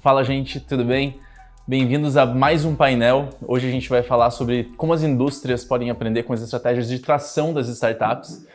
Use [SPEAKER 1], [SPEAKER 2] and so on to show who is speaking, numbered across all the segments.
[SPEAKER 1] Fala, gente, tudo bem? Bem-vindos a mais um painel. Hoje a gente vai falar sobre como as indústrias podem aprender com as estratégias de tração das startups.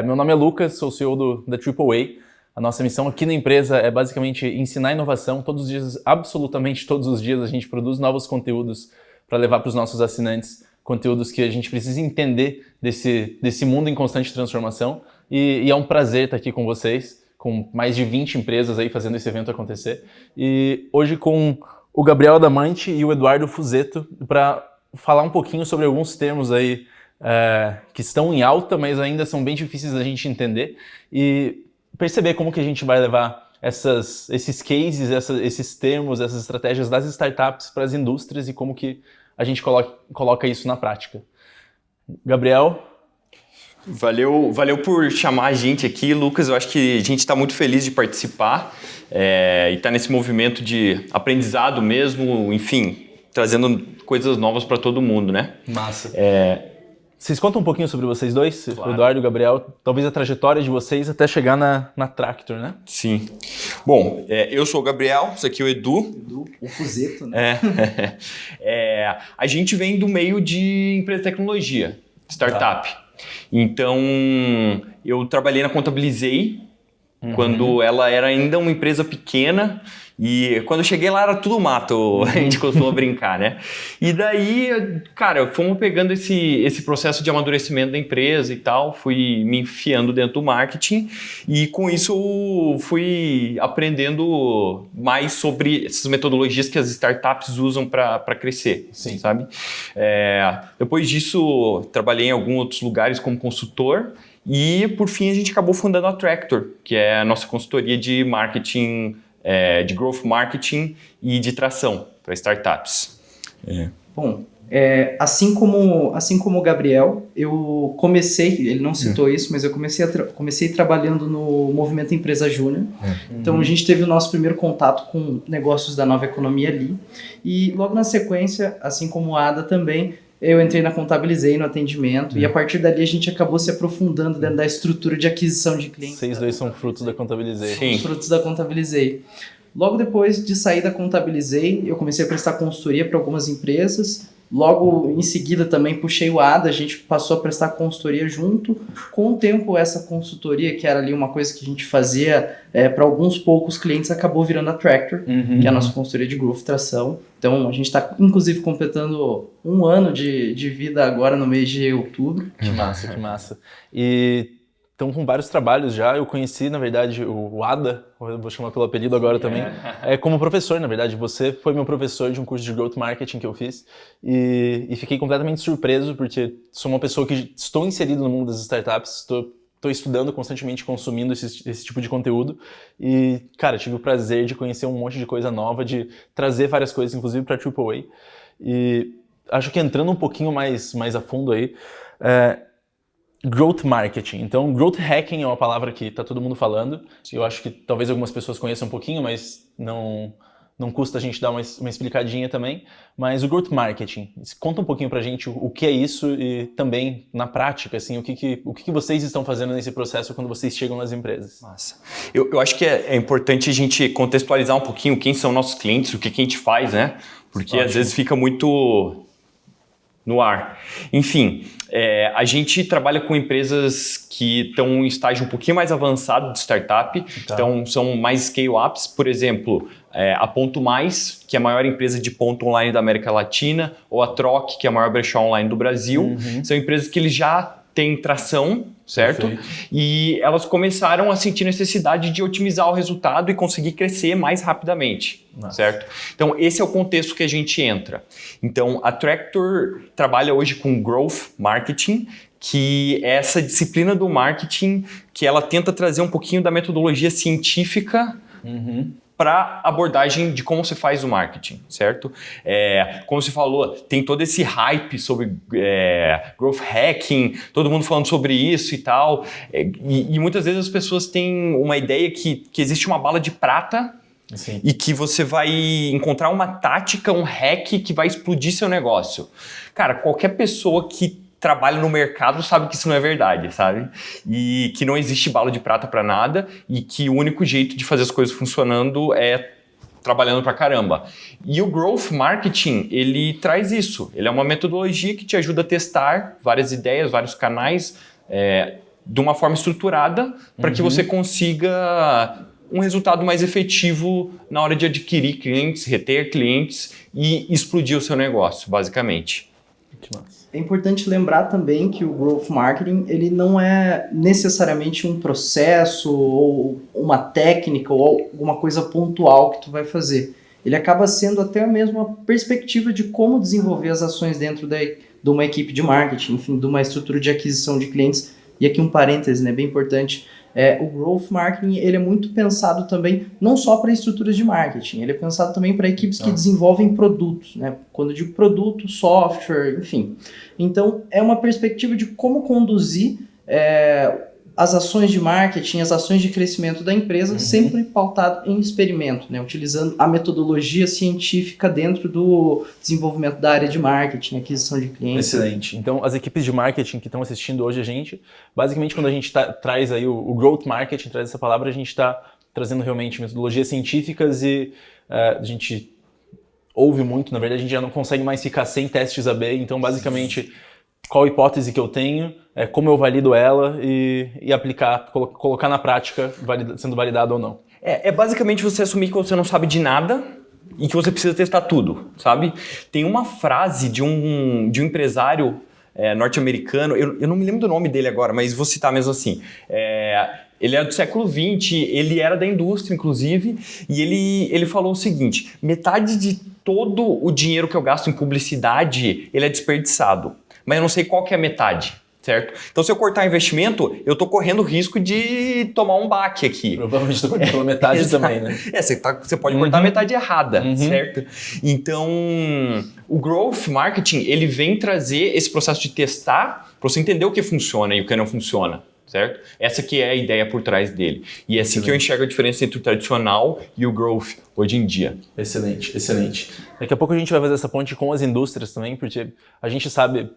[SPEAKER 1] Meu nome é Lucas, sou CEO da AAA. A nossa missão aqui na empresa é basicamente ensinar inovação. Todos os dias, absolutamente todos os dias, a gente produz novos conteúdos para levar para os nossos assinantes, conteúdos que a gente precisa entender desse mundo em constante transformação. E é um prazer estar aqui com vocês, com mais de 20 empresas aí fazendo esse evento acontecer. E hoje com o Gabriel Adamante e o Eduardo Fuzeto para falar um pouquinho sobre alguns termos aí que estão em alta, mas ainda são bem difíceis da gente entender e perceber como que a gente vai levar esses cases, esses termos, essas estratégias das startups para as indústrias e como que a gente coloca isso na prática. Gabriel?
[SPEAKER 2] Valeu por chamar a gente aqui, Lucas. Eu acho que a gente está muito feliz de participar e está nesse movimento de aprendizado mesmo, enfim, trazendo coisas novas para todo mundo, né?
[SPEAKER 1] Massa. Vocês contam um pouquinho sobre vocês dois, claro. O Eduardo e o Gabriel, talvez a trajetória de vocês até chegar na Tractor, né?
[SPEAKER 2] Sim. Bom, eu sou o Gabriel, isso aqui é o Edu,
[SPEAKER 3] o Fuzeto, né?
[SPEAKER 2] A gente vem do meio de empresa de tecnologia, startup. Tá. Então, eu trabalhei na Contabilizei, quando ela era ainda uma empresa pequena, e quando eu cheguei lá era tudo mato, a gente costuma brincar, né? E daí, cara, fomos pegando esse processo de amadurecimento da empresa e tal, fui me enfiando dentro do marketing e com isso eu fui aprendendo mais sobre essas metodologias que as startups usam para crescer, sim, sabe? Depois disso, trabalhei em alguns outros lugares como consultor e, por fim, a gente acabou fundando a Tractor, que é a nossa consultoria de marketing, de growth marketing e de tração para startups.
[SPEAKER 3] Bom, assim como o Gabriel, eu comecei, ele não citou isso, mas eu comecei trabalhando no Movimento Empresa Júnior. Então a gente teve o nosso primeiro contato com negócios da nova economia ali. E logo na sequência, assim como o Ada também, eu entrei na Contabilizei, no atendimento, e a partir dali a gente acabou se aprofundando dentro da estrutura de aquisição de clientes.
[SPEAKER 1] Vocês dois são frutos da Contabilizei.
[SPEAKER 3] Sim. Frutos da Contabilizei. Logo depois de sair da Contabilizei, eu comecei a prestar consultoria para algumas empresas. Logo em seguida também puxei o ADA, a gente passou a prestar consultoria junto. Com o tempo, essa consultoria, que era ali uma coisa que a gente fazia para alguns poucos clientes, acabou virando a Tractor, que é a nossa consultoria de growth tração. Então a gente está inclusive completando 1 ano de vida agora no mês de outubro.
[SPEAKER 1] Que massa, que massa. E estão com vários trabalhos já. Eu conheci, na verdade, o Ada, eu vou chamar pelo apelido agora também, como professor, na verdade. Você foi meu professor de um curso de Growth Marketing que eu fiz e fiquei completamente surpreso porque sou uma pessoa que estou inserido no mundo das startups, estou estudando constantemente, consumindo esse tipo de conteúdo e, cara, tive o prazer de conhecer um monte de coisa nova, de trazer várias coisas, inclusive para a AAA. E acho que entrando um pouquinho mais a fundo aí, Growth Marketing. Então, Growth Hacking é uma palavra que está todo mundo falando. Eu acho que talvez algumas pessoas conheçam um pouquinho, mas não custa a gente dar uma explicadinha também. Mas o Growth Marketing, conta um pouquinho pra gente o que é isso e também, na prática, assim, o que vocês estão fazendo nesse processo quando vocês chegam nas empresas.
[SPEAKER 2] Massa. Eu acho que é importante a gente contextualizar um pouquinho quem são nossos clientes, o que a gente faz, né? Porque às vezes fica muito no ar. Enfim, a gente trabalha com empresas que estão em estágio um pouquinho mais avançado de startup, então são mais scale-ups, por exemplo, a Ponto Mais, que é a maior empresa de ponto online da América Latina, ou a Troc, que é a maior brechó online do Brasil, são empresas que eles já têm tração, certo? Perfeito. E elas começaram a sentir necessidade de otimizar o resultado e conseguir crescer mais rapidamente, certo? Então, esse é o contexto que a gente entra. Então, a Tractor trabalha hoje com Growth Marketing, que é essa disciplina do marketing que ela tenta trazer um pouquinho da metodologia científica para abordagem de como você faz o marketing, certo? Como você falou, tem todo esse hype sobre growth hacking, todo mundo falando sobre isso e tal, e muitas vezes as pessoas têm uma ideia que existe uma bala de prata. Sim. E que você vai encontrar uma tática, um hack que vai explodir seu negócio. Cara, qualquer pessoa que trabalha no mercado sabe que isso não é verdade, sabe? E que não existe bala de prata para nada e que o único jeito de fazer as coisas funcionando é trabalhando pra caramba. E o Growth Marketing, ele traz isso. Ele é uma metodologia que te ajuda a testar várias ideias, vários canais, de uma forma estruturada para que você consiga um resultado mais efetivo na hora de adquirir clientes, reter clientes e explodir o seu negócio, basicamente.
[SPEAKER 3] É importante lembrar também que o Growth Marketing ele não é necessariamente um processo ou uma técnica ou alguma coisa pontual que tu vai fazer. Ele acaba sendo até mesmo uma perspectiva de como desenvolver as ações dentro de uma equipe de marketing, enfim, de uma estrutura de aquisição de clientes. E aqui um parêntese, né, bem importante, o Growth Marketing ele é muito pensado também, não só para estruturas de marketing, ele é pensado também para equipes que desenvolvem produtos, né? Quando eu digo produto, software, enfim. Então, é uma perspectiva de como conduzir as ações de marketing, as ações de crescimento da empresa, sempre pautado em experimento, né? Utilizando a metodologia científica dentro do desenvolvimento da área de marketing, aquisição de clientes.
[SPEAKER 1] Excelente. Então, as equipes de marketing que estão assistindo hoje a gente, basicamente quando a gente traz aí o Growth Marketing, traz essa palavra, a gente está trazendo realmente metodologias científicas e a gente ouve muito, na verdade a gente já não consegue mais ficar sem testes AB, então basicamente qual a hipótese que eu tenho, como eu valido ela e aplicar, colocar na prática, sendo validado ou não.
[SPEAKER 2] É basicamente você assumir que você não sabe de nada e que você precisa testar tudo, sabe? Tem uma frase de um empresário norte-americano, eu não me lembro do nome dele agora, mas vou citar mesmo assim. Ele é do século XX, ele era da indústria, inclusive, e ele falou o seguinte: metade de todo o dinheiro que eu gasto em publicidade, ele é desperdiçado. Mas eu não sei qual que é a metade, certo? Então, se eu cortar investimento, eu tô correndo o risco de tomar um baque aqui.
[SPEAKER 1] Provavelmente tô cortando pela metade também, né?
[SPEAKER 2] Você pode cortar a metade errada, certo? Então, o Growth Marketing, ele vem trazer esse processo de testar para você entender o que funciona e o que não funciona, certo? Essa que é a ideia por trás dele. E é assim que eu enxergo a diferença entre o tradicional e o Growth hoje em dia.
[SPEAKER 1] Excelente, excelente. Daqui a pouco a gente vai fazer essa ponte com as indústrias também, porque a gente sabe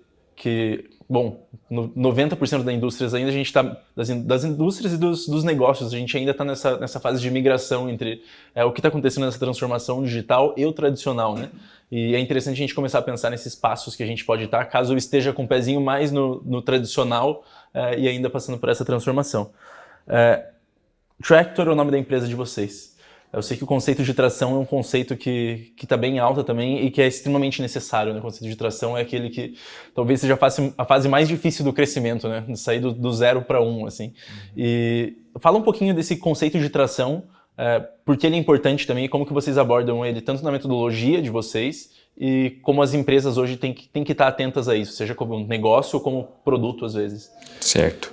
[SPEAKER 1] que, bom, 90% das indústrias ainda a gente está, das indústrias e dos negócios, a gente ainda está nessa fase de migração entre o que está acontecendo nessa transformação digital e o tradicional, né? E é interessante a gente começar a pensar nesses passos que a gente pode estar, caso eu esteja com o pezinho mais no tradicional e ainda passando por essa transformação. Tractor é o nome da empresa de vocês. Eu sei que o conceito de tração é um conceito que está bem alta também e que é extremamente necessário, né? O conceito de tração é aquele que talvez seja a fase mais difícil do crescimento, né? De sair do 0 para 1, assim. E fala um pouquinho desse conceito de tração, por que ele é importante também e como que vocês abordam ele, tanto na metodologia de vocês e como as empresas hoje têm que estar atentas a isso, seja como negócio ou como produto, às vezes.
[SPEAKER 2] Certo.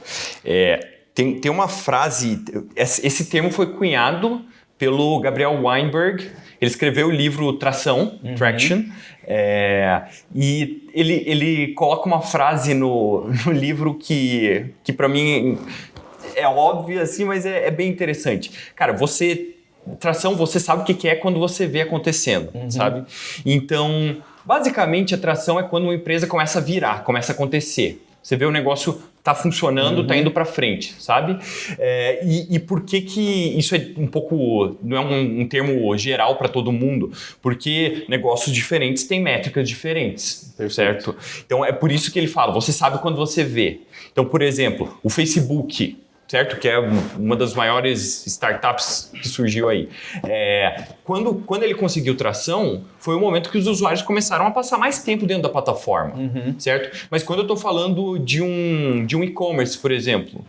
[SPEAKER 2] Tem uma frase, esse termo foi cunhado pelo Gabriel Weinberg. Ele escreveu o livro Tração, Traction, e ele coloca uma frase no livro que para mim é óbvia, assim, mas é bem interessante. Cara, tração, você sabe o que é quando você vê acontecendo, sabe? Então, basicamente, a tração é quando uma empresa começa a virar, começa a acontecer. Você vê o negócio tá funcionando, tá indo para frente, sabe? E por que isso é um pouco, não é um termo geral para todo mundo? Porque negócios diferentes têm métricas diferentes, certo? Então é por isso que ele fala, você sabe quando você vê. Então, por exemplo, o Facebook, certo? Que é uma das maiores startups que surgiu aí. Quando ele conseguiu tração, foi o momento que os usuários começaram a passar mais tempo dentro da plataforma, certo? Mas quando eu estou falando de um e-commerce, por exemplo,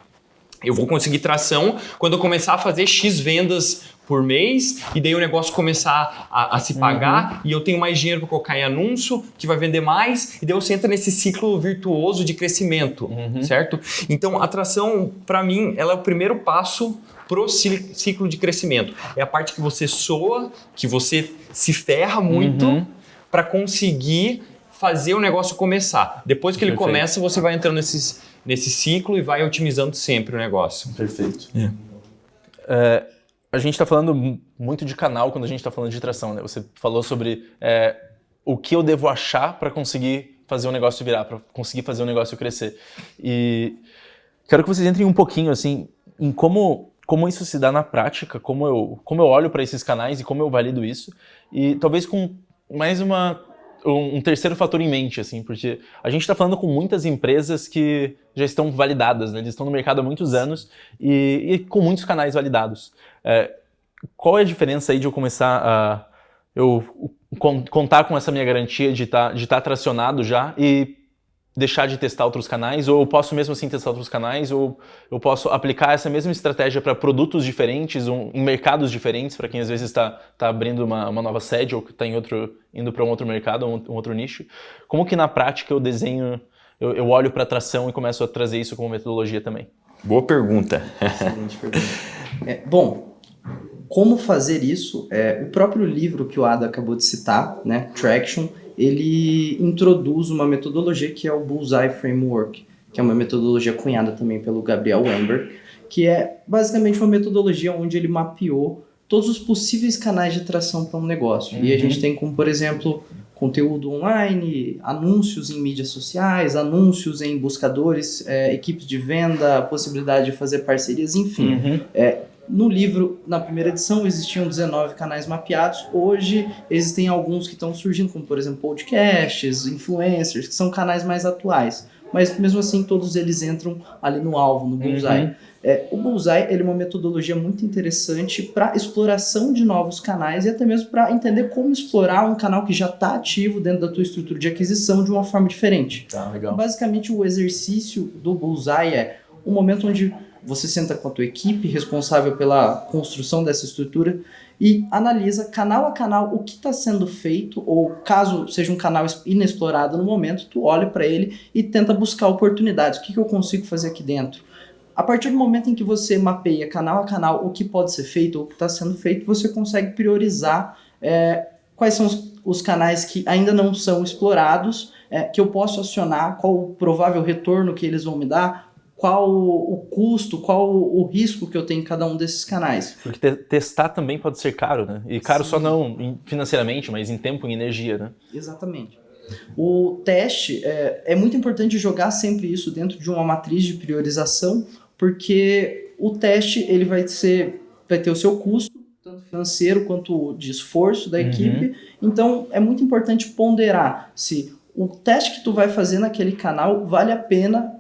[SPEAKER 2] eu vou conseguir tração quando eu começar a fazer X vendas por mês e daí o negócio começar a se pagar e eu tenho mais dinheiro para colocar em anúncio, que vai vender mais, e daí você entra nesse ciclo virtuoso de crescimento, certo? Então, a tração, para mim, ela é o primeiro passo pro ciclo de crescimento. É a parte que você soa, que você se ferra muito para conseguir fazer o negócio começar. Depois que ele começa, você vai entrando nesse ciclo e vai otimizando sempre o negócio.
[SPEAKER 1] Perfeito. A gente está falando muito de canal quando a gente está falando de tração, né? Você falou sobre o que eu devo achar para conseguir fazer o negócio virar, para conseguir fazer o negócio crescer. E quero que vocês entrem um pouquinho assim em como como isso se dá na prática, como eu olho para esses canais e como eu valido isso, e talvez com mais um terceiro fator em mente, assim, porque a gente está falando com muitas empresas que já estão validadas, né? Eles estão no mercado há muitos anos e com muitos canais validados. Qual é a diferença aí de eu começar a contar com essa minha garantia de estar tracionado já e deixar de testar outros canais, ou eu posso mesmo assim testar outros canais, ou eu posso aplicar essa mesma estratégia para produtos diferentes, em mercados diferentes, para quem às vezes está abrindo uma nova sede ou está indo para um outro mercado, um outro nicho. Como que na prática eu desenho, eu olho para atração e começo a trazer isso como metodologia também?
[SPEAKER 2] Boa pergunta.
[SPEAKER 3] Excelente pergunta. Bom, como fazer isso? O próprio livro que o Ada acabou de citar, né, Traction, ele introduz uma metodologia que é o Bullseye Framework, que é uma metodologia cunhada também pelo Gabriel Weinberg, que é basicamente uma metodologia onde ele mapeou todos os possíveis canais de atração para um negócio. E a gente tem como, por exemplo, conteúdo online, anúncios em mídias sociais, anúncios em buscadores, equipes de venda, possibilidade de fazer parcerias, enfim. No livro, na primeira edição, existiam 19 canais mapeados. Hoje, existem alguns que estão surgindo, como, por exemplo, podcasts, influencers, que são canais mais atuais. Mas, mesmo assim, todos eles entram ali no alvo, no Bullseye. O Bullseye ele é uma metodologia muito interessante para exploração de novos canais e até mesmo para entender como explorar um canal que já está ativo dentro da tua estrutura de aquisição de uma forma diferente.
[SPEAKER 1] Tá, legal.
[SPEAKER 3] Basicamente, o exercício do Bullseye é um momento onde você senta com a tua equipe responsável pela construção dessa estrutura e analisa canal a canal o que está sendo feito, ou caso seja um canal inexplorado no momento, tu olha para ele e tenta buscar oportunidades. O que eu consigo fazer aqui dentro? A partir do momento em que você mapeia canal a canal o que pode ser feito ou o que está sendo feito, você consegue priorizar quais são os canais que ainda não são explorados, que eu posso acionar, qual o provável retorno que eles vão me dar, qual o custo, qual o risco que eu tenho em cada um desses canais.
[SPEAKER 1] Porque testar também pode ser caro, né? E caro só não financeiramente, mas em tempo e energia, né?
[SPEAKER 3] Exatamente. O teste, é muito importante jogar sempre isso dentro de uma matriz de priorização, porque o teste ele vai ter o seu custo, tanto financeiro quanto de esforço da equipe. Então, é muito importante ponderar se o teste que tu vai fazer naquele canal vale a pena,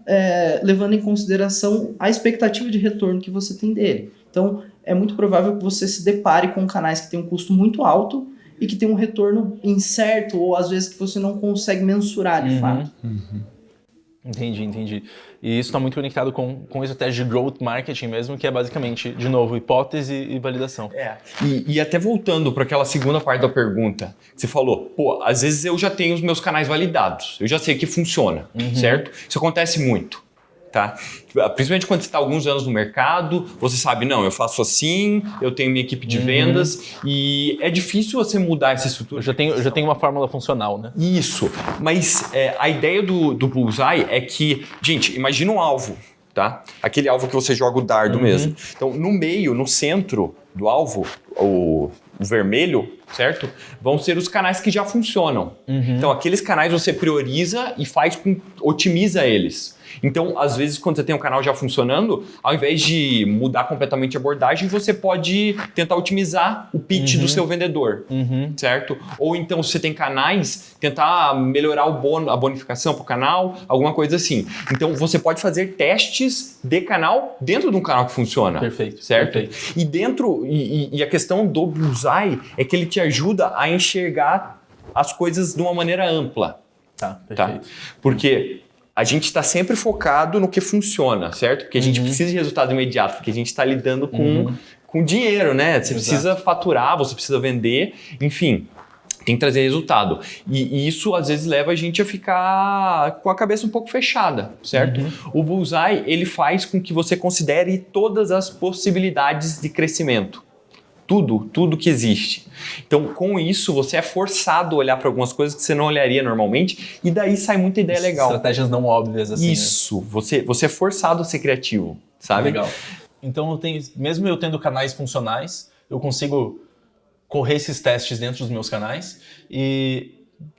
[SPEAKER 3] levando em consideração a expectativa de retorno que você tem dele. Então, é muito provável que você se depare com canais que têm um custo muito alto e que tem um retorno incerto, ou às vezes que você não consegue mensurar de fato.
[SPEAKER 1] Entendi. E isso está muito conectado com a estratégia de growth marketing mesmo, que é basicamente, de novo, hipótese e validação.
[SPEAKER 2] E até voltando para aquela segunda parte da pergunta, que você falou, às vezes eu já tenho os meus canais validados, eu já sei que funciona, certo? Isso acontece muito, tá? Principalmente quando você está alguns anos no mercado, você sabe, não, eu faço assim, eu tenho minha equipe de vendas, e é difícil você mudar essa estrutura.
[SPEAKER 1] Eu já tenho uma fórmula funcional, né?
[SPEAKER 2] Isso, mas a ideia do Bullseye é que, gente, imagina um alvo, tá? Aquele alvo que você joga o dardo mesmo. Então, no meio, no centro do alvo, o vermelho, certo? Vão ser os canais que já funcionam. Então, aqueles canais você prioriza e otimiza eles. Então, às vezes, quando você tem um canal já funcionando, ao invés de mudar completamente a abordagem, você pode tentar otimizar o pitch do seu vendedor, certo? Ou então, se você tem canais, tentar melhorar a bonificação para o canal, alguma coisa assim. Então, você pode fazer testes de canal dentro de um canal que funciona.
[SPEAKER 1] Perfeito.
[SPEAKER 2] Certo?
[SPEAKER 1] Perfeito.
[SPEAKER 2] E a questão do Bullseye é que ele te ajuda a enxergar as coisas de uma maneira ampla.
[SPEAKER 1] Tá, perfeito.
[SPEAKER 2] Tá? Porque a gente está sempre focado no que funciona, certo? Porque a gente precisa de resultado imediato, porque a gente está lidando com dinheiro, né? Você precisa faturar, você precisa vender, enfim, tem que trazer resultado. E isso, às vezes, leva a gente a ficar com a cabeça um pouco fechada, certo? O Bullseye, ele faz com que você considere todas as possibilidades de crescimento. Tudo que existe. Então, com isso, você é forçado a olhar para algumas coisas que você não olharia normalmente, e daí sai muita ideia legal.
[SPEAKER 1] Estratégias não óbvias, assim.
[SPEAKER 2] Isso, né? Você é forçado a ser criativo, sabe?
[SPEAKER 1] Legal. Então, mesmo eu tendo canais funcionais, eu consigo correr esses testes dentro dos meus canais e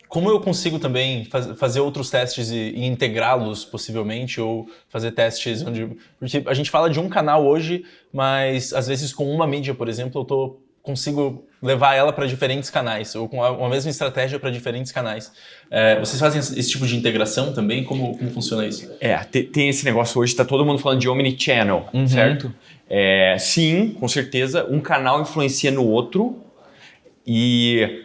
[SPEAKER 1] como eu consigo também fazer outros testes e integrá-los possivelmente, ou fazer testes onde... Porque a gente fala de um canal hoje, mas às vezes com uma mídia, por exemplo, consigo levar ela para diferentes canais, ou com a mesma estratégia para diferentes canais. Vocês fazem esse tipo de integração também? Como funciona isso?
[SPEAKER 2] Tem esse negócio hoje, está todo mundo falando de omnichannel, certo? Sim, com certeza, um canal influencia no outro, e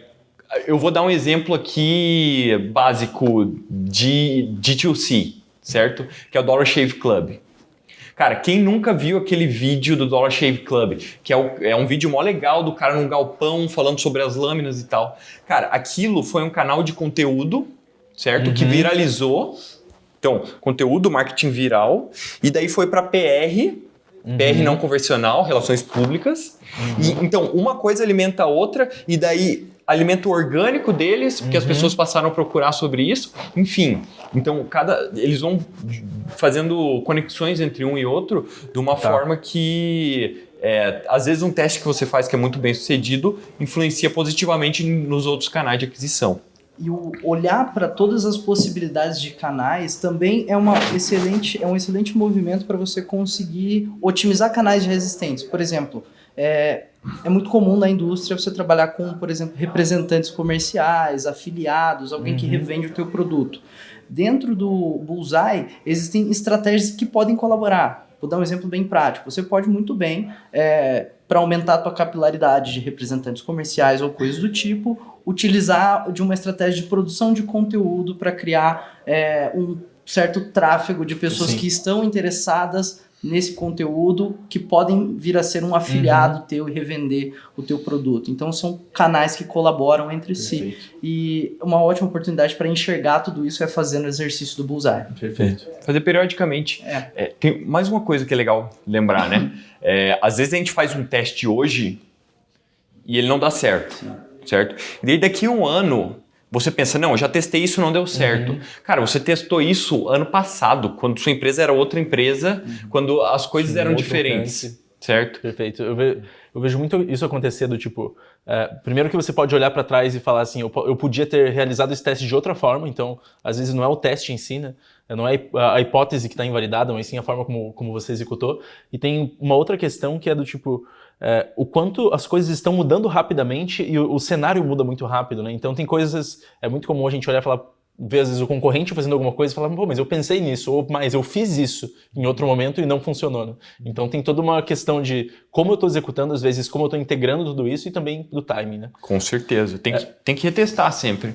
[SPEAKER 2] eu vou dar um exemplo aqui básico de D2C, certo? Que é o Dollar Shave Club. Cara, quem nunca viu aquele vídeo do Dollar Shave Club? Que é um vídeo mó legal do cara num galpão falando sobre as lâminas e tal. Cara, aquilo foi um canal de conteúdo, certo? Que viralizou. Então, conteúdo, marketing viral. E daí foi para PR, PR não convencional, relações públicas. E, então, uma coisa alimenta a outra e daí alimenta o orgânico deles, porque as pessoas passaram a procurar sobre isso. Enfim, então eles vão fazendo conexões entre um e outro de uma forma que, às vezes, um teste que você faz que é muito bem sucedido influencia positivamente nos outros canais de aquisição.
[SPEAKER 3] E o olhar para todas as possibilidades de canais também é um excelente movimento para você conseguir otimizar canais de resistentes. Por exemplo, é muito comum na indústria você trabalhar com, por exemplo, representantes comerciais, afiliados, alguém que revende o teu produto. Dentro do Bullseye, existem estratégias que podem colaborar. Vou dar um exemplo bem prático. Você pode muito bem, para aumentar a tua capilaridade de representantes comerciais ou coisas do tipo, utilizar de uma estratégia de produção de conteúdo para criar um certo tráfego de pessoas que estão interessadas nesse conteúdo, que podem vir a ser um afiliado teu e revender o teu produto. Então são canais que colaboram entre si. E uma ótima oportunidade para enxergar tudo isso é fazendo o exercício do Bullseye.
[SPEAKER 1] Perfeito.
[SPEAKER 2] Fazer periodicamente. Tem mais uma coisa que é legal lembrar, né? Às vezes a gente faz um teste hoje e ele não dá certo, certo? E daí daqui a um ano você pensa, não, eu já testei isso, não deu certo. Cara, você testou isso ano passado, quando sua empresa era outra empresa, quando as coisas eram diferentes, certo?
[SPEAKER 1] Perfeito. Eu vejo muito isso acontecer do tipo... primeiro que você pode olhar para trás e falar assim, eu podia ter realizado esse teste de outra forma, então às vezes não é o teste em si, né? Não é a hipótese que está invalidada, mas sim a forma como você executou. E tem uma outra questão que é do tipo... o quanto as coisas estão mudando rapidamente e o cenário muda muito rápido, né? Então tem coisas... É muito comum a gente olhar e falar... Ver às vezes o concorrente fazendo alguma coisa e falar, pô, mas eu pensei nisso, ou mas eu fiz isso em outro momento e não funcionou, né? Então tem toda uma questão de como eu estou executando, às vezes como eu estou integrando tudo isso e também do timing, né?
[SPEAKER 2] Com certeza. Tem que retestar sempre.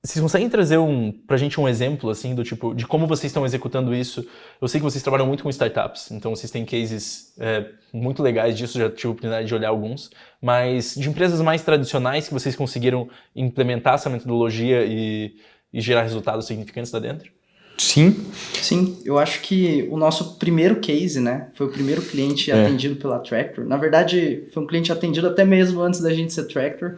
[SPEAKER 1] Vocês conseguem trazer pra gente um exemplo, assim, do tipo, de como vocês estão executando isso? Eu sei que vocês trabalham muito com startups, então vocês têm cases muito legais disso, já tive a oportunidade de olhar alguns, mas de empresas mais tradicionais que vocês conseguiram implementar essa metodologia e gerar resultados significantes lá dentro?
[SPEAKER 3] Sim, eu acho que o nosso primeiro case, né, foi o primeiro cliente atendido pela Tractor. Na verdade, foi um cliente atendido até mesmo antes da gente ser Tractor,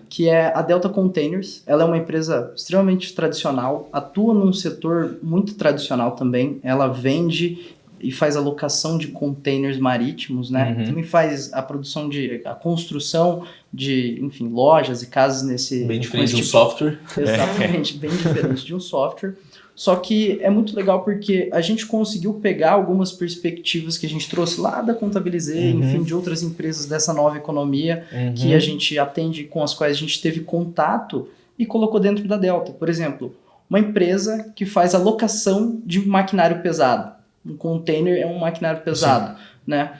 [SPEAKER 3] que é a Delta Containers. Ela é uma empresa extremamente tradicional, atua num setor muito tradicional também. Ela vende e faz a locação de containers marítimos, né? Também faz a construção de, enfim, lojas e casas nesse...
[SPEAKER 1] Bem diferente de um software.
[SPEAKER 3] Exatamente, bem diferente de um software. Só que é muito legal porque a gente conseguiu pegar algumas perspectivas que a gente trouxe lá da Contabilizei, enfim, de outras empresas dessa nova economia que a gente atende, com as quais a gente teve contato e colocou dentro da Delta. Por exemplo, uma empresa que faz a locação de maquinário pesado. Um container é um maquinário pesado, né?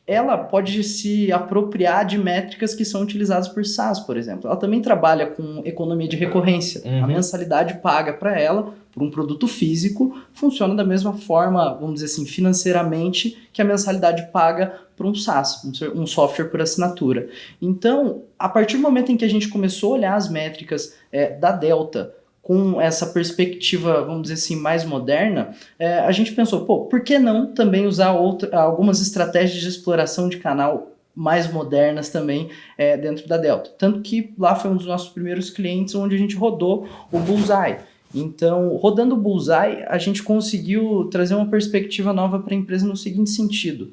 [SPEAKER 3] Ela pode se apropriar de métricas que são utilizadas por SaaS, por exemplo. Ela também trabalha com economia de recorrência. A mensalidade paga para ela, por um produto físico, funciona da mesma forma, vamos dizer assim, financeiramente, que a mensalidade paga para um SaaS, um software por assinatura. Então, a partir do momento em que a gente começou a olhar as métricas da Delta, com essa perspectiva, vamos dizer assim, mais moderna, a gente pensou, por que não também usar algumas estratégias de exploração de canal mais modernas também dentro da Delta. Tanto que lá foi um dos nossos primeiros clientes onde a gente rodou o Bullseye. Então, rodando o Bullseye, a gente conseguiu trazer uma perspectiva nova para a empresa no seguinte sentido.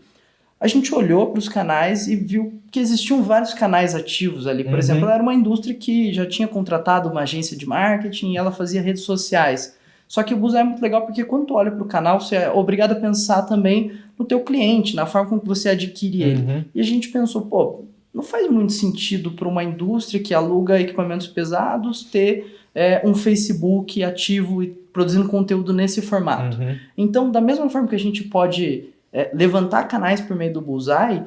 [SPEAKER 3] a gente olhou para os canais e viu que existiam vários canais ativos ali. Por exemplo, ela era uma indústria que já tinha contratado uma agência de marketing e ela fazia redes sociais. Só que o Bullseye é muito legal porque quando tu olha para o canal, você é obrigado a pensar também no teu cliente, na forma como você adquire ele. E a gente pensou, pô, não faz muito sentido para uma indústria que aluga equipamentos pesados ter um Facebook ativo e produzindo conteúdo nesse formato. Então, da mesma forma que a gente pode levantar canais por meio do Bullseye,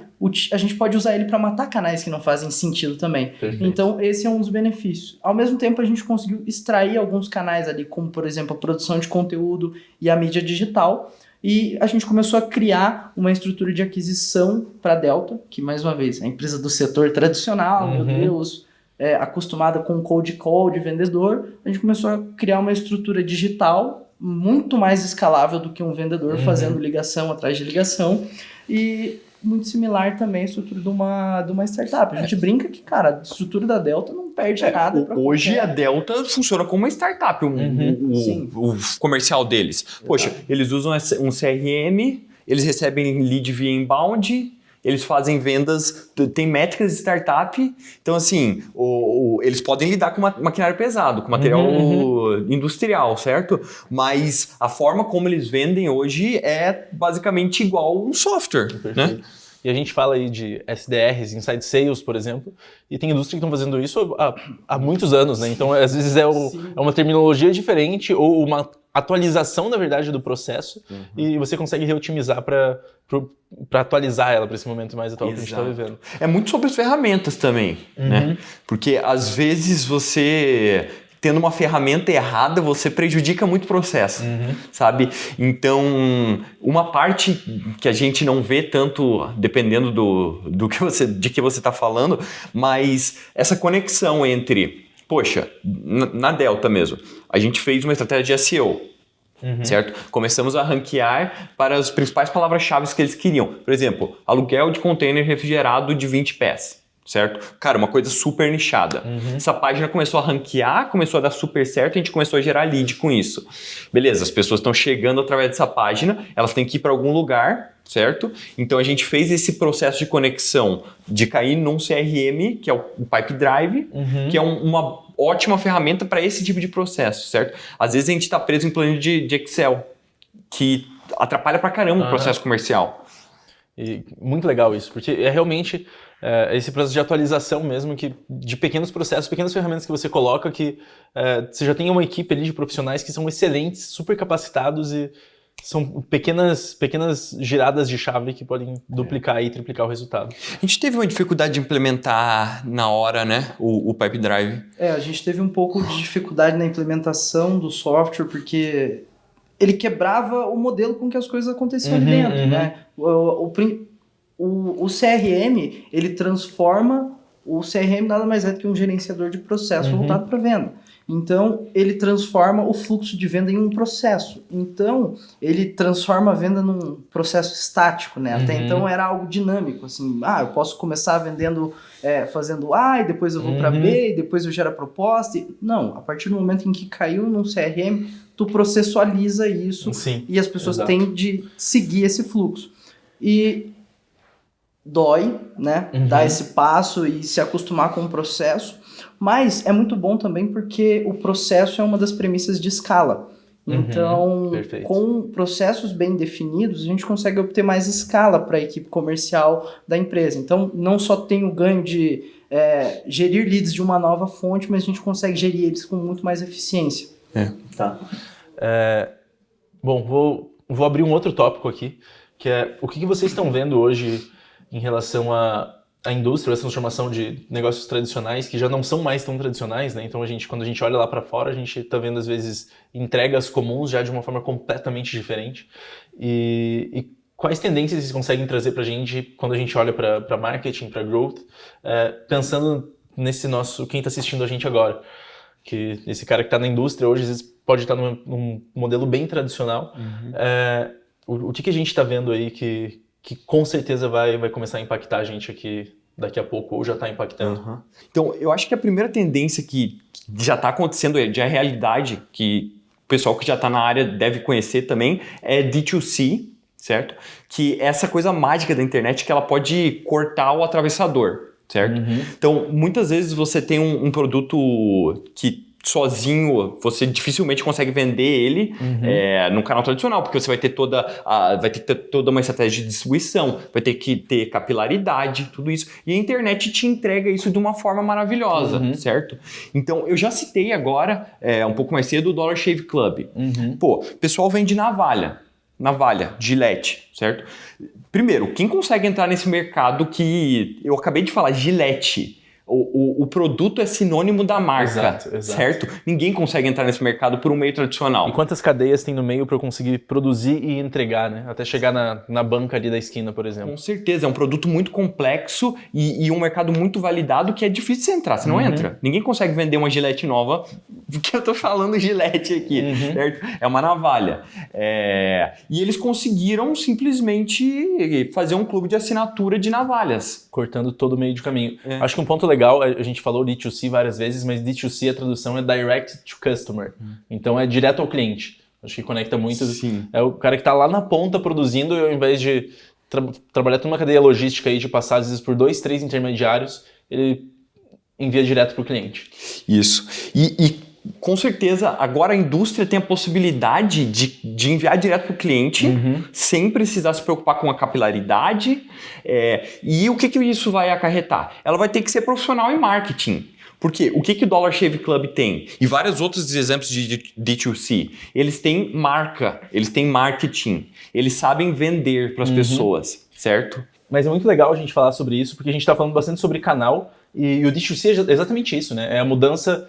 [SPEAKER 3] a gente pode usar ele para matar canais que não fazem sentido também.
[SPEAKER 1] Perfeito.
[SPEAKER 3] Então, esse é um dos benefícios. Ao mesmo tempo, a gente conseguiu extrair alguns canais ali, como, por exemplo, a produção de conteúdo e a mídia digital, e a gente começou a criar uma estrutura de aquisição para a Delta, que, mais uma vez, é a empresa do setor tradicional, meu Deus, acostumada com cold call de vendedor. A gente começou a criar uma estrutura digital muito mais escalável do que um vendedor fazendo ligação atrás de ligação, e muito similar também à estrutura de uma startup. A gente brinca que, cara, a estrutura da Delta não perde nada.
[SPEAKER 2] Hoje a Delta funciona como uma startup, o comercial deles. Poxa, eles usam um CRM, eles recebem lead via inbound, eles fazem vendas, tem métricas de startup, então assim, eles podem lidar com maquinário pesado, com material industrial, certo? Mas a forma como eles vendem hoje é basicamente igual um software, né?
[SPEAKER 1] E a gente fala aí de SDRs, Inside Sales, por exemplo, e tem indústria que estão fazendo isso há muitos anos, né? Então, às vezes é uma terminologia diferente ou uma atualização, na verdade, do processo, e você consegue reotimizar para atualizar ela para esse momento mais atual que a gente está vivendo.
[SPEAKER 2] É muito sobre as ferramentas também, né? Porque às vezes você, tendo uma ferramenta errada, você prejudica muito o processo, sabe? Então, uma parte que a gente não vê tanto, dependendo de que você está falando, mas essa conexão entre, poxa, na Delta mesmo, a gente fez uma estratégia de SEO, certo? Começamos a ranquear para as principais palavras-chave que eles queriam. Por exemplo, aluguel de container refrigerado de 20 pés. Certo? Cara, uma coisa super nichada. Essa página começou a ranquear, começou a dar super certo, a gente começou a gerar lead com isso. Beleza, as pessoas estão chegando através dessa página, elas têm que ir para algum lugar, certo? Então a gente fez esse processo de conexão de cair num CRM, que é o Pipe Drive, que é uma ótima ferramenta para esse tipo de processo, certo? Às vezes a gente está preso em planilha de Excel, que atrapalha pra caramba o processo comercial.
[SPEAKER 1] E muito legal isso, porque é realmente esse processo de atualização mesmo, de pequenos processos, pequenas ferramentas que você coloca, que você já tem uma equipe ali de profissionais que são excelentes, super capacitados, e são pequenas giradas de chave que podem duplicar e triplicar o resultado.
[SPEAKER 2] A gente teve uma dificuldade de implementar na hora, né, o Pipe Drive.
[SPEAKER 3] A gente teve um pouco de dificuldade na implementação do software, porque ele quebrava o modelo com que as coisas aconteciam ali dentro, né? O CRM, ele transforma... O CRM nada mais é do que um gerenciador de processo voltado para venda. Então, ele transforma o fluxo de venda em um processo. Então, ele transforma a venda num processo estático, né? Até então era algo dinâmico, assim, eu posso começar vendendo, fazendo A, e depois eu vou para B, e depois eu gero a proposta. Não, a partir do momento em que caiu num CRM, tu processualiza isso.
[SPEAKER 1] Sim,
[SPEAKER 3] e as pessoas têm de seguir esse fluxo. E dói, né? Dar esse passo e se acostumar com o processo. Mas é muito bom também porque o processo é uma das premissas de escala. Então, com processos bem definidos, a gente consegue obter mais escala para a equipe comercial da empresa. Então, não só tem o ganho de gerir leads de uma nova fonte, mas a gente consegue gerir eles com muito mais eficiência.
[SPEAKER 1] Bom, vou abrir um outro tópico aqui, que é o que vocês estão vendo hoje em relação à indústria, essa transformação de negócios tradicionais, que já não são mais tão tradicionais, né? Então, quando a gente olha lá para fora, a gente está vendo, às vezes, entregas comuns já de uma forma completamente diferente. E quais tendências vocês conseguem trazer para a gente quando a gente olha para marketing, para growth, pensando nesse quem está assistindo a gente agora? Que esse cara que está na indústria hoje, às vezes, pode estar num modelo bem tradicional. O que a gente está vendo aí que com certeza vai começar a impactar a gente aqui daqui a pouco, ou já está impactando?
[SPEAKER 2] Então, eu acho que a primeira tendência que já está acontecendo, já é realidade, que o pessoal que já está na área deve conhecer também, é D2C, certo? Que essa coisa mágica da internet que ela pode cortar o atravessador, certo? Então, muitas vezes você tem um produto que sozinho você dificilmente consegue vender ele no canal tradicional, porque você vai ter toda uma estratégia de distribuição, vai ter que ter capilaridade, tudo isso. E a internet te entrega isso de uma forma maravilhosa, certo? Então, eu já citei agora, um pouco mais cedo, o Dollar Shave Club. Pô, o pessoal vende navalha, Gillette, certo? Primeiro, quem consegue entrar nesse mercado que eu acabei de falar, Gillette? O produto é sinônimo da marca, certo? Ninguém consegue entrar nesse mercado por um meio tradicional.
[SPEAKER 1] E quantas cadeias tem no meio para eu conseguir produzir e entregar, né? Até chegar na banca ali da esquina, por exemplo.
[SPEAKER 2] Com certeza, é um produto muito complexo e um mercado muito validado que é difícil você entrar, você não entra. Ninguém consegue vender uma Gillette nova, porque eu tô falando Gillette aqui, certo? É uma navalha. E eles conseguiram simplesmente fazer um clube de assinatura de navalhas.
[SPEAKER 1] Cortando todo o meio de caminho. Acho que um ponto legal, a gente falou D2C várias vezes, mas D2C a tradução é Direct to Customer. Então é direto ao cliente. Acho que conecta muito.
[SPEAKER 2] Sim.
[SPEAKER 1] É o cara que está lá na ponta produzindo e ao invés de trabalhar toda uma cadeia logística aí de passar às vezes por 2, 3 intermediários, ele envia direto para o cliente.
[SPEAKER 2] Isso. E com certeza, agora a indústria tem a possibilidade de enviar direto para o cliente, sem precisar se preocupar com a capilaridade. E o que isso vai acarretar? Ela vai ter que ser profissional em marketing. Porque o que o Dollar Shave Club tem? E vários outros exemplos de D2C. Eles têm marca, eles têm marketing, eles sabem vender para as pessoas, certo?
[SPEAKER 1] Mas é muito legal a gente falar sobre isso, porque a gente está falando bastante sobre canal, e o D2C é exatamente isso, né? É a mudança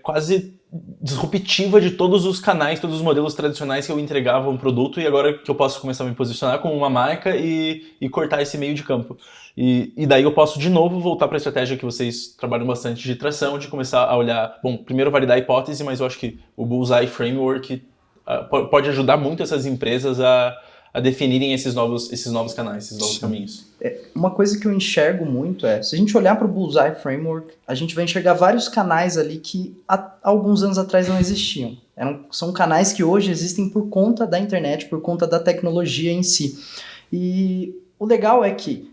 [SPEAKER 1] quase disruptiva de todos os canais, todos os modelos tradicionais que eu entregava um produto, e agora que eu posso começar a me posicionar como uma marca e cortar esse meio de campo. E daí eu posso de novo voltar para a estratégia que vocês trabalham bastante de tração, de começar a olhar, bom, primeiro validar a hipótese, mas eu acho que o Bullseye Framework pode ajudar muito essas empresas a definirem esses novos canais, esses novos caminhos.
[SPEAKER 3] Uma coisa que eu enxergo muito se a gente olhar para o Bullseye Framework, a gente vai enxergar vários canais ali que há alguns anos atrás não existiam. São canais que hoje existem por conta da internet, por conta da tecnologia em si. E o legal é que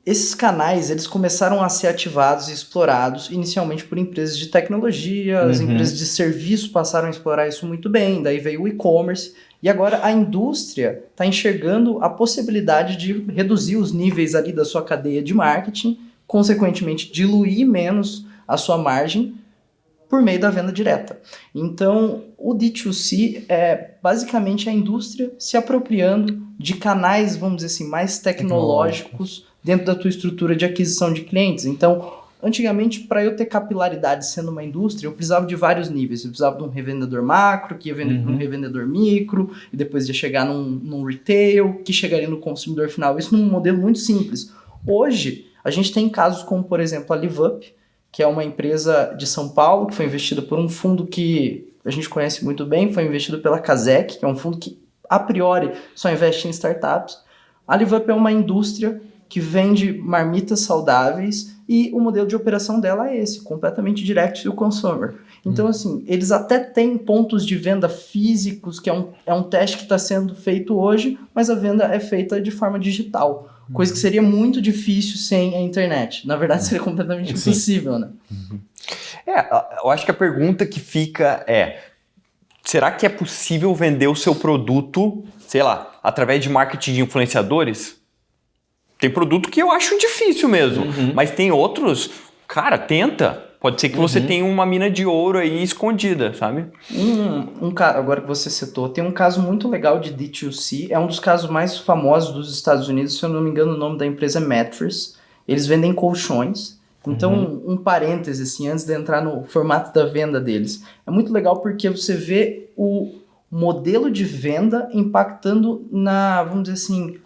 [SPEAKER 3] esses canais, eles começaram a ser ativados e explorados inicialmente por empresas de tecnologia, as empresas de serviço passaram a explorar isso muito bem, daí veio o e-commerce, e agora a indústria está enxergando a possibilidade de reduzir os níveis ali da sua cadeia de marketing, consequentemente diluir menos a sua margem por meio da venda direta. Então, o D2C é basicamente a indústria se apropriando de canais, vamos dizer assim, mais tecnológicos dentro da tua estrutura de aquisição de clientes. Então, antigamente, para eu ter capilaridade sendo uma indústria, eu precisava de vários níveis. Eu precisava de um revendedor macro, que ia vender para um revendedor micro, e depois ia chegar num retail, que chegaria no consumidor final. Isso num modelo muito simples. Hoje, a gente tem casos como, por exemplo, a LiveUp, que é uma empresa de São Paulo, que foi investida por um fundo que a gente conhece muito bem, foi investido pela Kazek, que é um fundo que, a priori, só investe em startups. A LiveUp é uma indústria que vende marmitas saudáveis e o modelo de operação dela é esse, completamente direct to consumer. Então, assim, eles até têm pontos de venda físicos, que é um teste que está sendo feito hoje, mas a venda é feita de forma digital, coisa que seria muito difícil sem a internet. Na verdade, seria completamente impossível, né?
[SPEAKER 2] Eu acho que a pergunta que fica será que é possível vender o seu produto, sei lá, através de marketing de influenciadores? Tem produto que eu acho difícil mesmo, mas tem outros, cara, tenta. Pode ser que você tenha uma mina de ouro aí escondida, sabe?
[SPEAKER 3] Agora que você citou, tem um caso muito legal de D2C, é um dos casos mais famosos dos Estados Unidos, se eu não me engano o nome da empresa é Mattress. Eles vendem colchões. Então, um parêntese, assim, antes de entrar no formato da venda deles. É muito legal porque você vê o modelo de venda impactando na, vamos dizer assim,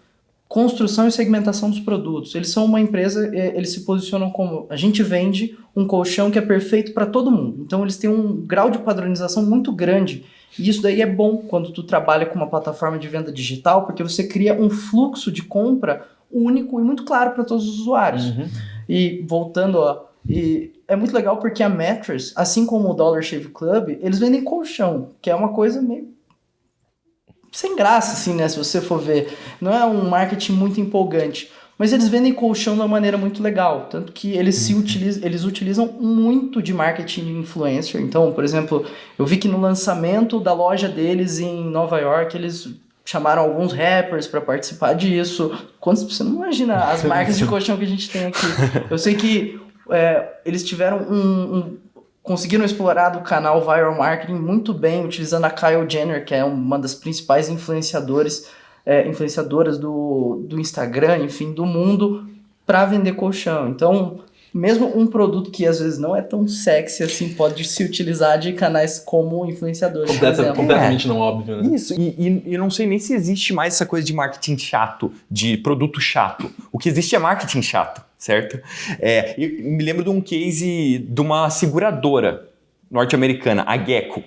[SPEAKER 3] construção e segmentação dos produtos. Eles são uma empresa, eles se posicionam como, a gente vende um colchão que é perfeito para todo mundo. Então eles têm um grau de padronização muito grande. E isso daí é bom quando tu trabalha com uma plataforma de venda digital, porque você cria um fluxo de compra único e muito claro para todos os usuários. E voltando, e é muito legal porque a Mattress, assim como o Dollar Shave Club, eles vendem colchão, que é uma coisa meio sem graça, assim, né? Se você for ver. Não é um marketing muito empolgante. Mas eles vendem colchão de uma maneira muito legal. Tanto que eles utilizam muito de marketing influencer. Então, por exemplo, eu vi que no lançamento da loja deles em Nova York, eles chamaram alguns rappers para participar disso. Você não imagina as marcas de colchão que a gente tem aqui. Eu sei que eles tiveram conseguiram explorar do canal Viral Marketing muito bem, utilizando a Kylie Jenner, que é uma das principais influenciadoras do Instagram, enfim, do mundo, para vender colchão. Então, mesmo um produto que às vezes não é tão sexy assim, pode se utilizar de canais como influenciadores, por exemplo.
[SPEAKER 1] Completamente não óbvio, né?
[SPEAKER 2] Isso, e não sei nem se existe mais essa coisa de marketing chato, de produto chato. O que existe é marketing chato, certo? Eu me lembro de um case de uma seguradora norte-americana, a Gecko.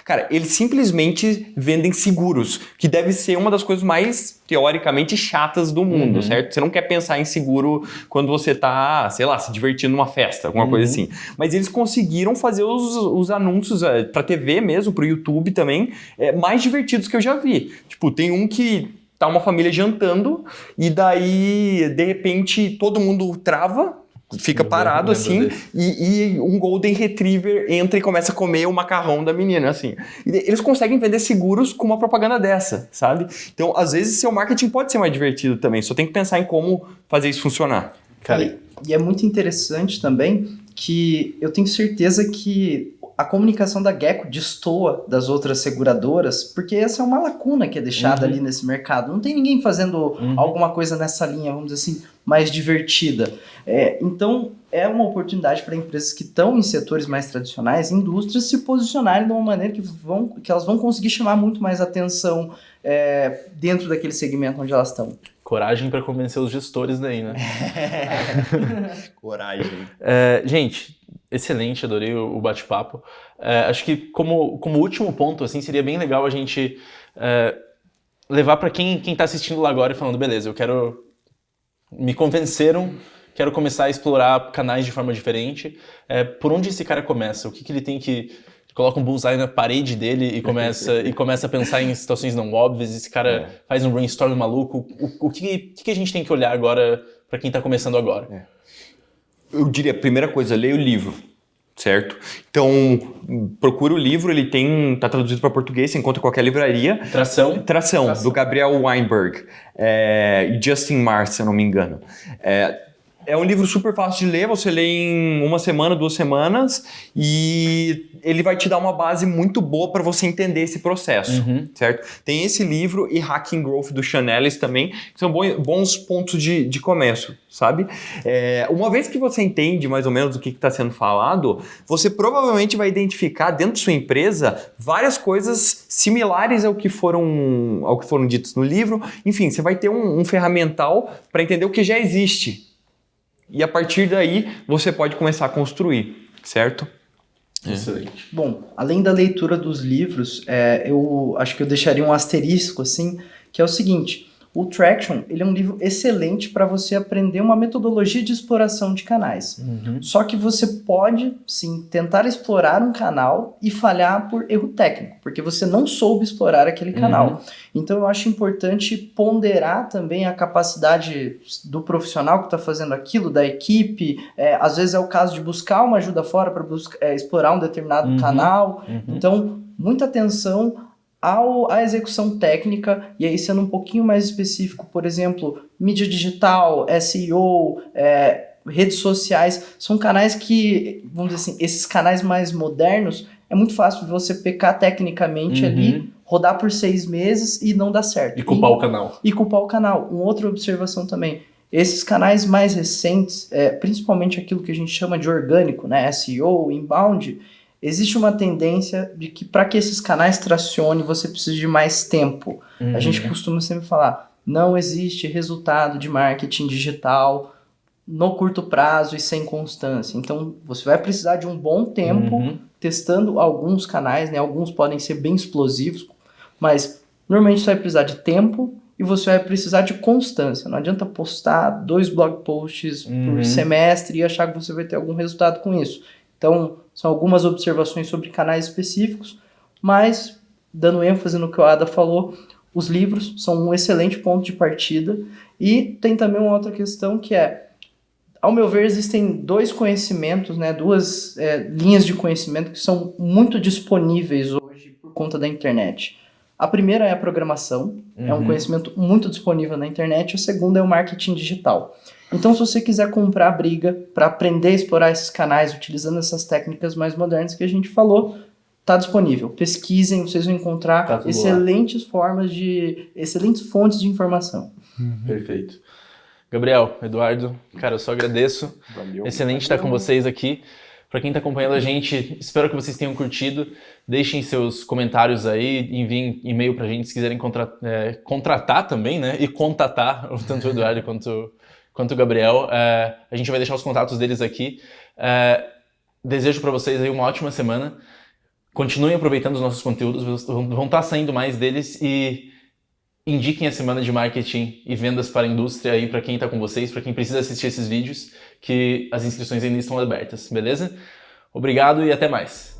[SPEAKER 2] Cara, eles simplesmente vendem seguros, que deve ser uma das coisas mais, teoricamente, chatas do mundo, certo? Você não quer pensar em seguro quando você tá, sei lá, se divertindo numa festa, alguma coisa assim. Mas eles conseguiram fazer os anúncios pra TV mesmo, pro YouTube também, mais divertidos que eu já vi. Tipo, tem um que tá uma família jantando e daí, de repente, todo mundo trava, fica parado assim, e um Golden Retriever entra e começa a comer o macarrão da menina, assim. E eles conseguem vender seguros com uma propaganda dessa, sabe? Então, às vezes, seu marketing pode ser mais divertido também, só tem que pensar em como fazer isso funcionar.
[SPEAKER 3] Cara, e é muito interessante também que eu tenho certeza que a comunicação da Gecko destoa das outras seguradoras, porque essa é uma lacuna que é deixada ali nesse mercado. Não tem ninguém fazendo alguma coisa nessa linha, vamos dizer assim, mais divertida. Então, é uma oportunidade para empresas que estão em setores mais tradicionais, indústrias, se posicionarem de uma maneira que elas vão conseguir chamar muito mais atenção dentro daquele segmento onde elas estão.
[SPEAKER 1] Coragem para convencer os gestores daí, né?
[SPEAKER 2] Coragem.
[SPEAKER 1] Gente, excelente, adorei o bate-papo. Acho que como último ponto, assim, seria bem legal a gente levar para quem está assistindo lá agora e falando, beleza, me convenceram, quero começar a explorar canais de forma diferente. Por onde esse cara começa? O que ele tem que... Coloca um bullseye na parede dele e começa a pensar em situações não óbvias. Esse cara faz um brainstorm maluco. O que a gente tem que olhar agora para quem está começando agora?
[SPEAKER 2] Eu diria, a primeira coisa, leia o livro, certo? Então, procura o livro, ele tá traduzido para português, você encontra em qualquer livraria. Tração, do Gabriel Weinberg e Justin Marr, se eu não me engano. É um livro super fácil de ler, você lê em 1 semana, 2 semanas, e ele vai te dar uma base muito boa para você entender esse processo, certo? Tem esse livro e Hacking Growth do Sean Ellis também, que são bons pontos de começo, sabe? Uma vez que você entende mais ou menos o que está sendo falado, você provavelmente vai identificar dentro de sua empresa várias coisas similares ao que foram ditos no livro. Enfim, você vai ter um ferramental para entender o que já existe. E a partir daí, você pode começar a construir, certo?
[SPEAKER 1] Excelente.
[SPEAKER 3] Bom, além da leitura dos livros, eu acho que eu deixaria um asterisco, assim, que é o seguinte: o Traction, ele é um livro excelente para você aprender uma metodologia de exploração de canais. Só que você pode, sim, tentar explorar um canal e falhar por erro técnico, porque você não soube explorar aquele canal. Então, eu acho importante ponderar também a capacidade do profissional que está fazendo aquilo, da equipe. Às vezes é o caso de buscar uma ajuda fora para explorar um determinado canal. Então, muita atenção à execução técnica, e aí sendo um pouquinho mais específico, por exemplo, mídia digital, SEO, redes sociais, são canais que, vamos dizer assim, esses canais mais modernos, é muito fácil você pecar tecnicamente ali, rodar por 6 meses e não dar certo.
[SPEAKER 1] E culpar o canal.
[SPEAKER 3] E culpar o canal. Uma outra observação também, esses canais mais recentes, principalmente aquilo que a gente chama de orgânico, né, SEO, inbound, existe uma tendência de que para que esses canais tracionem, você precisa de mais tempo. A gente costuma sempre falar, não existe resultado de marketing digital no curto prazo e sem constância. Então, você vai precisar de um bom tempo testando alguns canais, né? Alguns podem ser bem explosivos, mas normalmente você vai precisar de tempo e você vai precisar de constância. Não adianta postar 2 blog posts por semestre e achar que você vai ter algum resultado com isso. Então, são algumas observações sobre canais específicos, mas, dando ênfase no que o Ada falou, Os livros são um excelente ponto de partida. E tem também uma outra questão que é, ao meu ver, existem dois conhecimentos, né, duas linhas de conhecimento que são muito disponíveis hoje por conta da internet. A primeira é a programação, é um conhecimento muito disponível na internet. A segunda é o marketing digital. Então, se você quiser comprar a briga para aprender a explorar esses canais utilizando essas técnicas mais modernas que a gente falou, está disponível. Pesquisem, vocês vão encontrar excelentes fontes de informação.
[SPEAKER 1] Perfeito. Gabriel, Eduardo, cara, eu só agradeço.
[SPEAKER 2] Valeu.
[SPEAKER 1] Excelente estar com vocês aqui. Para quem está acompanhando a gente, espero que vocês tenham curtido. Deixem seus comentários aí, enviem e-mail para a gente se quiserem contratar também, né? E contatar tanto o Eduardo quanto o Gabriel. A gente vai deixar os contatos deles aqui. Desejo para vocês aí uma ótima semana. Continuem aproveitando os nossos conteúdos, vão estar saindo mais deles e indiquem a semana de marketing e vendas para a indústria aí para quem está com vocês, para quem precisa assistir esses vídeos, que as inscrições ainda estão abertas, beleza? Obrigado e até mais!